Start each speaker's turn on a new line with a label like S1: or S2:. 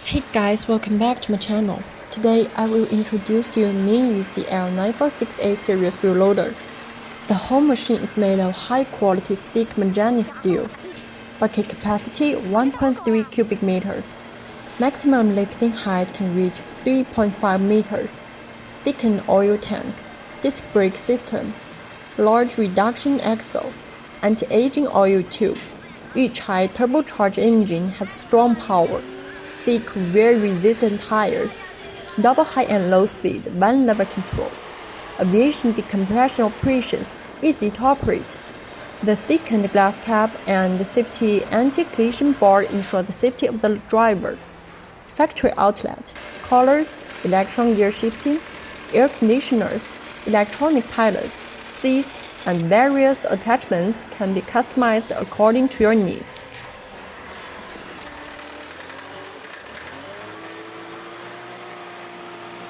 S1: Hey guys, welcome back to my channel. Today I will introduce you Mingyu zl946A series wheel loader. The whole machine is made of high quality thick manganese steel. Bucket capacity 1.3 cubic meters. Maximum lifting height can reach 3.5 meters. Thickened oil tank. Disc brake system. Large reduction axle. Anti-aging oil tube. Yuchai turbocharge engine has strong power. Thick, wear-resistant tires, double high and low speed, one-level control. Aviation decompression operations, easy to operate. The thickened glass cap and the safety anti-collision bar ensure the safety of the driver. Factory outlet, colors, electron gear shifting, air conditioners, electronic pilots, seats, and various attachments can be customized according to your needs.